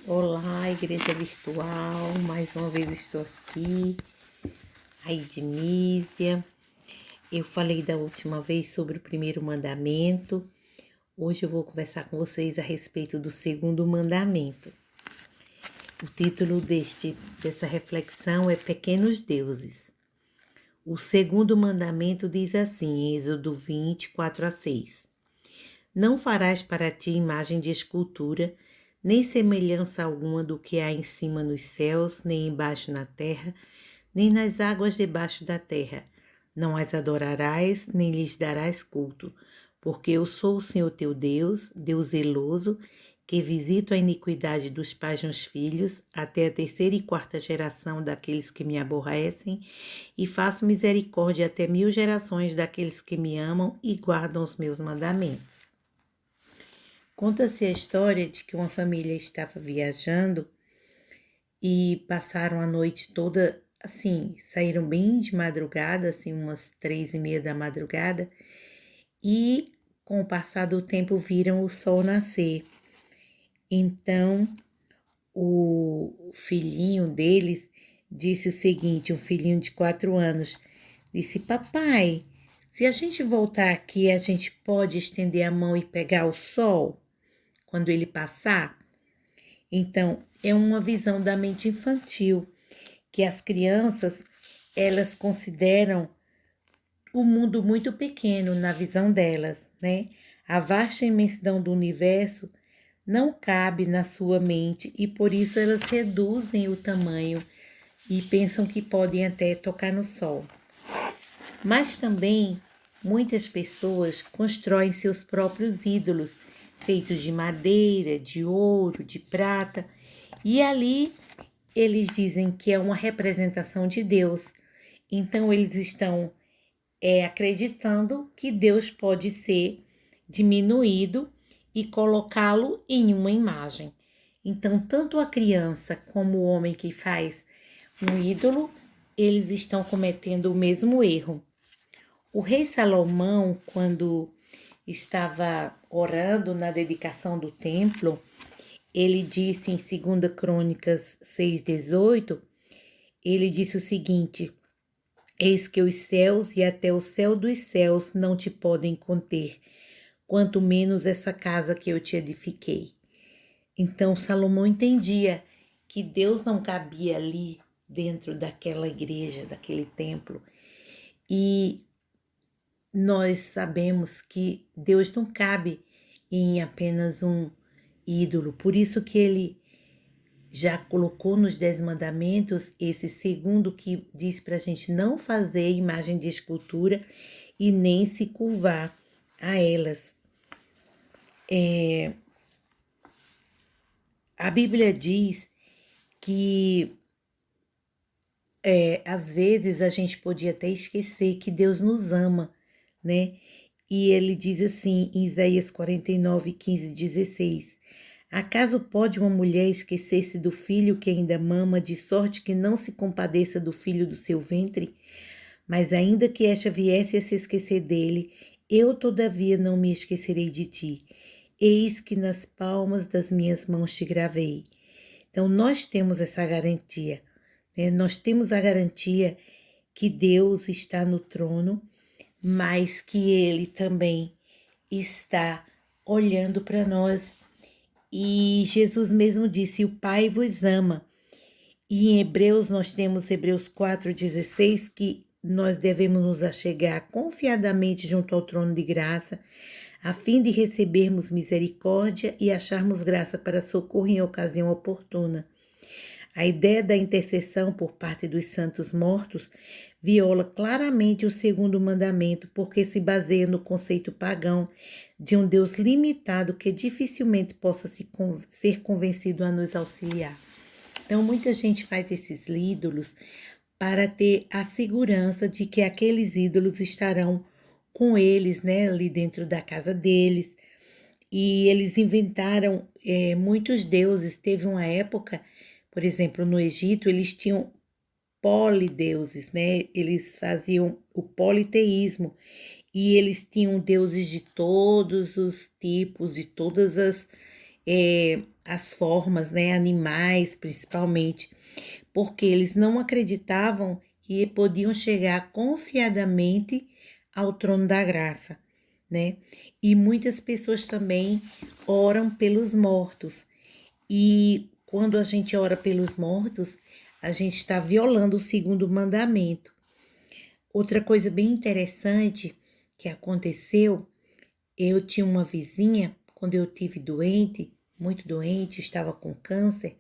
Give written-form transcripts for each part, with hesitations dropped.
Olá, Igreja Virtual, mais uma vez estou aqui, a Ednísia. Eu falei da última vez sobre o primeiro mandamento, hoje eu vou conversar com vocês a respeito do segundo mandamento. O título dessa reflexão é Pequenos Deuses. O segundo mandamento diz assim, em Êxodo 20, 4-6. Não farás para ti imagem de escultura, nem semelhança alguma do que há em cima nos céus, nem embaixo na terra, nem nas águas debaixo da terra. Não as adorarás, nem lhes darás culto, porque eu sou o Senhor teu Deus, Deus zeloso, que visito a iniquidade dos pais nos filhos, até a terceira e quarta geração daqueles que me aborrecem, e faço misericórdia até 1000 gerações daqueles que me amam e guardam os meus mandamentos. Conta-se a história de que uma família estava viajando e passaram a noite toda, assim, saíram bem de madrugada, assim, umas 3:30 da madrugada, e com o passar do tempo viram o sol nascer. Então, o filhinho deles disse o seguinte, um filhinho de 4 anos, disse, papai, se a gente voltar aqui, a gente pode estender a mão e pegar o sol? Quando ele passar. Então, é uma visão da mente infantil, que as crianças, elas consideram o mundo muito pequeno na visão delas, né? A vasta imensidão do universo não cabe na sua mente e por isso elas reduzem o tamanho e pensam que podem até tocar no sol. Mas também muitas pessoas constroem seus próprios ídolos, feitos de madeira, de ouro, de prata, e ali eles dizem que é uma representação de Deus. Então eles estão acreditando que Deus pode ser diminuído e colocá-lo em uma imagem. Então, tanto a criança como o homem que faz um ídolo, eles estão cometendo o mesmo erro. O rei Salomão, quando estava orando na dedicação do templo, ele disse em 2 Crônicas 6:18, ele disse o seguinte, eis que os céus e até o céu dos céus não te podem conter, quanto menos essa casa que eu te edifiquei. Então Salomão entendia que Deus não cabia ali dentro daquela igreja, daquele templo, e nós sabemos que Deus não cabe em apenas um ídolo. Por isso que ele já colocou nos 10 mandamentos esse segundo que diz para a gente não fazer imagem de escultura e nem se curvar a elas. A Bíblia diz que às vezes a gente podia até esquecer que Deus nos ama, né? E ele diz assim, em Isaías 49, 15, 16, acaso pode uma mulher esquecer-se do filho que ainda mama, de sorte que não se compadeça do filho do seu ventre? Mas ainda que esta viesse a se esquecer dele, eu todavia não me esquecerei de ti. Eis que nas palmas das minhas mãos te gravei. Então nós temos essa garantia, né? Nós temos a garantia que Deus está no trono, mas que Ele também está olhando para nós. E Jesus mesmo disse, o Pai vos ama. E em Hebreus, nós temos Hebreus 4,16, que nós devemos nos achegar confiadamente junto ao trono de graça, a fim de recebermos misericórdia e acharmos graça para socorro em ocasião oportuna. A ideia da intercessão por parte dos santos mortos viola claramente o segundo mandamento, porque se baseia no conceito pagão de um Deus limitado que dificilmente possa ser convencido a nos auxiliar. Então, muita gente faz esses ídolos para ter a segurança de que aqueles ídolos estarão com eles, né, ali dentro da casa deles. E eles inventaram muitos deuses. Teve uma época, por exemplo, no Egito, eles tinham polideuses, né? Eles faziam o politeísmo e eles tinham deuses de todos os tipos, de todas as formas, né, animais principalmente, porque eles não acreditavam que podiam chegar confiadamente ao trono da graça, né? E muitas pessoas também oram pelos mortos. E quando a gente ora pelos mortos, a gente está violando o segundo mandamento. Outra coisa bem interessante que aconteceu, eu tinha uma vizinha, quando eu tive doente, muito doente, estava com câncer,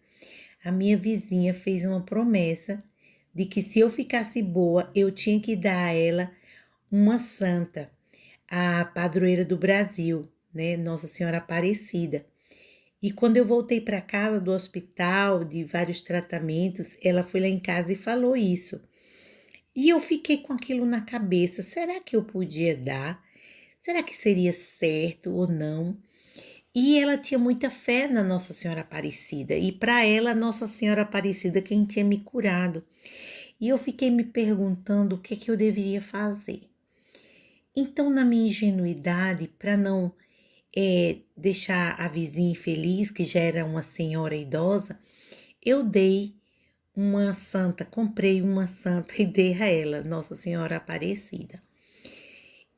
a minha vizinha fez uma promessa de que se eu ficasse boa, eu tinha que dar a ela uma santa, a padroeira do Brasil, né, Nossa Senhora Aparecida. E quando eu voltei para casa do hospital, de vários tratamentos, ela foi lá em casa e falou isso. E eu fiquei com aquilo na cabeça, será que eu podia dar? Será que seria certo ou não? E ela tinha muita fé na Nossa Senhora Aparecida, e para ela, Nossa Senhora Aparecida quem tinha me curado. E eu fiquei me perguntando o que que eu deveria fazer. Então, na minha ingenuidade, para não deixar a vizinha infeliz, que já era uma senhora idosa, eu dei uma santa, comprei uma santa e dei a ela, Nossa Senhora Aparecida.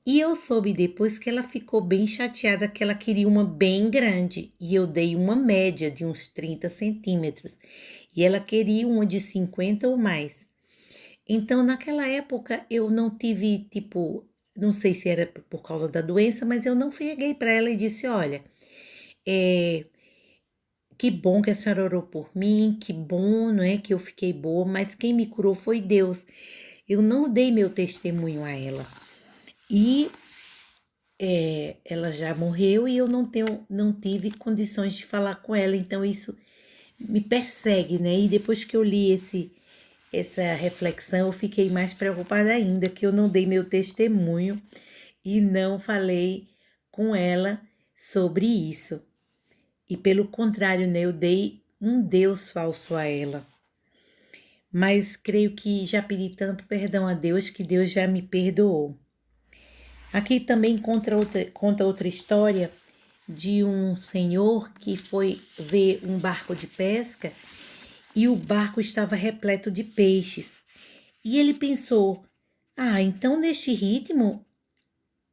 E eu soube depois que ela ficou bem chateada, que ela queria uma bem grande, e eu dei uma média de uns 30 centímetros, e ela queria uma de 50 ou mais. Então, naquela época, eu não tive, tipo, não sei se era por causa da doença, mas eu não cheguei para ela e disse, olha, que bom que a senhora orou por mim, que bom, não é, que eu fiquei boa, mas quem me curou foi Deus. Eu não dei meu testemunho a ela. E ela já morreu e eu não tive condições de falar com ela, então isso me persegue, né? E depois que eu li essa reflexão, eu fiquei mais preocupada ainda, que eu não dei meu testemunho e não falei com ela sobre isso. E pelo contrário, né, eu dei um Deus falso a ela. Mas creio que já pedi tanto perdão a Deus que Deus já me perdoou. Aqui também conta outra história de um senhor que foi ver um barco de pesca e o barco estava repleto de peixes. E ele pensou, então neste ritmo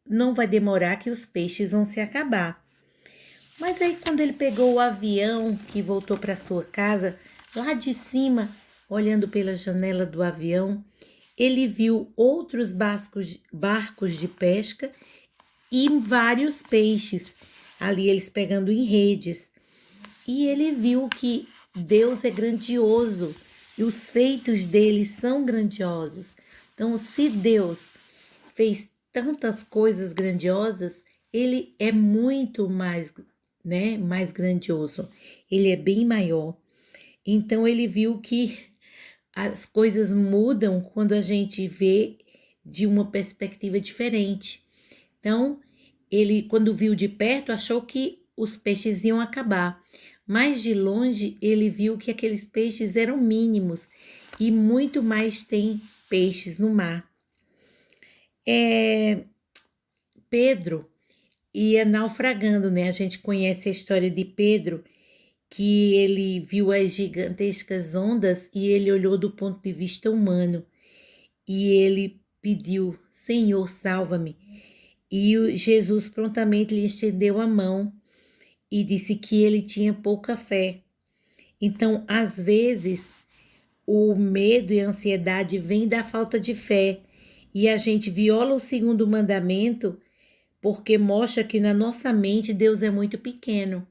não vai demorar que os peixes vão se acabar. Mas aí quando ele pegou o avião que voltou para sua casa, lá de cima, olhando pela janela do avião, ele viu outros barcos de pesca e vários peixes, ali eles pegando em redes. E ele viu que Deus é grandioso e os feitos dele são grandiosos. Então, se Deus fez tantas coisas grandiosas, ele é muito mais, né, mais grandioso. Ele é bem maior. Então, ele viu que as coisas mudam quando a gente vê de uma perspectiva diferente. Então, ele, quando viu de perto, achou que os peixes iam acabar. Mas de longe, ele viu que aqueles peixes eram mínimos e muito mais tem peixes no mar. Pedro ia naufragando, né? A gente conhece a história de Pedro, que ele viu as gigantescas ondas e ele olhou do ponto de vista humano. E ele pediu, Senhor, salva-me. E Jesus prontamente lhe estendeu a mão e disse que ele tinha pouca fé. Então, às vezes, o medo e a ansiedade vêm da falta de fé e a gente viola o segundo mandamento porque mostra que na nossa mente Deus é muito pequeno.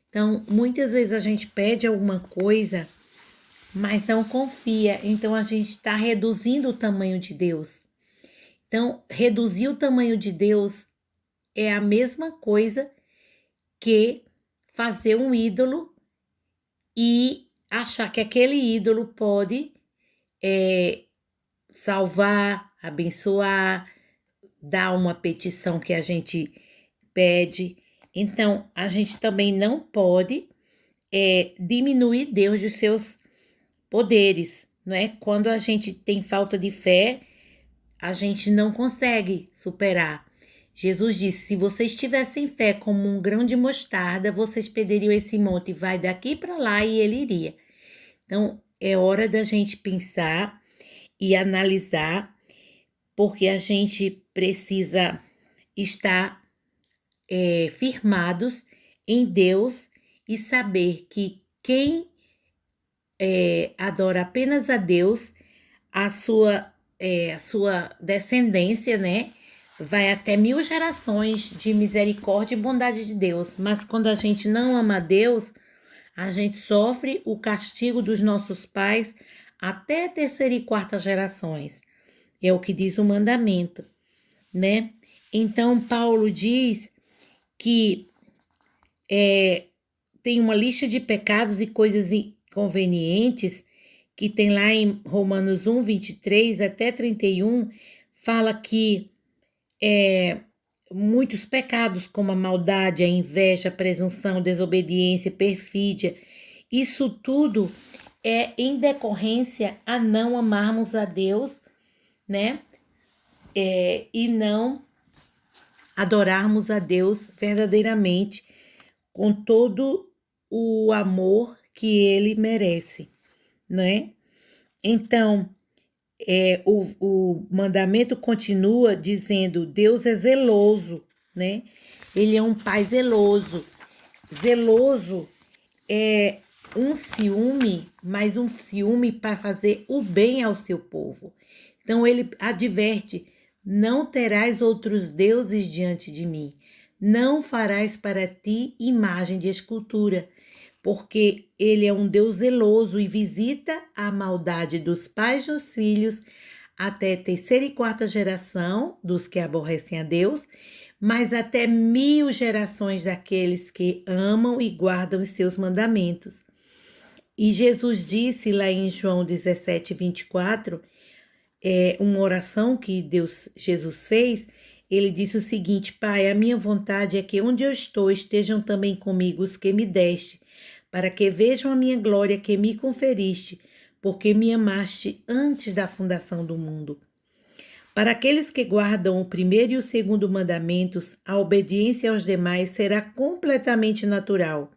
Então, muitas vezes a gente pede alguma coisa, mas não confia. Então, a gente está reduzindo o tamanho de Deus. Então, reduzir o tamanho de Deus é a mesma coisa que fazer um ídolo e achar que aquele ídolo pode salvar, abençoar, dar uma petição que a gente pede. Então, a gente também não pode diminuir Deus dos seus poderes, não é? Quando a gente tem falta de fé, a gente não consegue superar. Jesus disse: se vocês tivessem fé como um grão de mostarda, vocês pediriam esse monte, vai daqui para lá e ele iria. Então, é hora da gente pensar e analisar, porque a gente precisa estar firmados em Deus e saber que quem adora apenas a Deus, a sua descendência, né? Vai até 1000 gerações de misericórdia e bondade de Deus. Mas quando a gente não ama a Deus, a gente sofre o castigo dos nossos pais até a terceira e quarta gerações. É o que diz o mandamento, né? Então, Paulo diz que tem uma lista de pecados e coisas inconvenientes que tem lá em Romanos 1, 23 até 31, fala que muitos pecados como a maldade, a inveja, a presunção, desobediência, perfídia, isso tudo é em decorrência a não amarmos a Deus, né? E não adorarmos a Deus verdadeiramente com todo o amor que ele merece, né? Então, o mandamento continua dizendo: Deus é zeloso, né? Ele é um pai zeloso. Zeloso é um ciúme, mas um ciúme para fazer o bem ao seu povo. Então ele adverte: não terás outros deuses diante de mim, não farás para ti imagem de escultura, porque ele é um Deus zeloso e visita a maldade dos pais dos filhos até terceira e quarta geração dos que aborrecem a Deus, mas até 1000 gerações daqueles que amam e guardam os seus mandamentos. E Jesus disse lá em João 17, 24, uma oração que Jesus fez, ele disse o seguinte: Pai, a minha vontade é que onde eu estou estejam também comigo os que me deste, para que vejam a minha glória que me conferiste, porque me amaste antes da fundação do mundo. Para aqueles que guardam o primeiro e o segundo mandamentos, a obediência aos demais será completamente natural.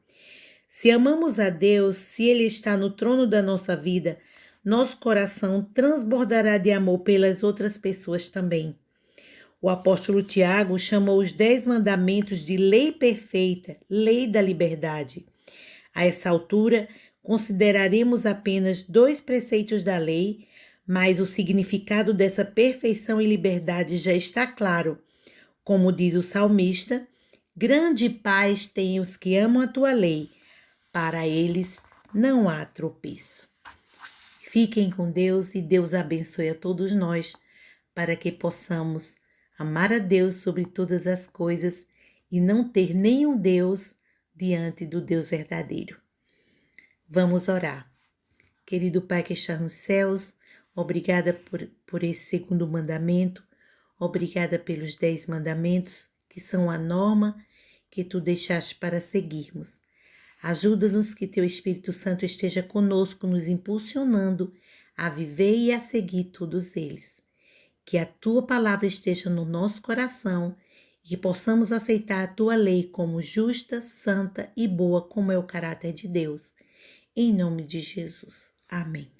Se amamos a Deus, se Ele está no trono da nossa vida, nosso coração transbordará de amor pelas outras pessoas também. O apóstolo Tiago chamou os 10 mandamentos de lei perfeita, lei da liberdade. A essa altura, consideraremos apenas 2 preceitos da lei, mas o significado dessa perfeição e liberdade já está claro. Como diz o salmista: grande paz têm os que amam a tua lei, para eles não há tropeço. Fiquem com Deus e Deus abençoe a todos nós, para que possamos amar a Deus sobre todas as coisas e não ter nenhum Deus diante do Deus verdadeiro. Vamos orar. Querido Pai que está nos céus, obrigada por esse segundo mandamento, obrigada pelos 10 mandamentos, que são a norma que tu deixaste para seguirmos. Ajuda-nos que teu Espírito Santo esteja conosco, nos impulsionando a viver e a seguir todos eles. Que a tua palavra esteja no nosso coração e que possamos aceitar a tua lei como justa, santa e boa, como é o caráter de Deus. Em nome de Jesus. Amém.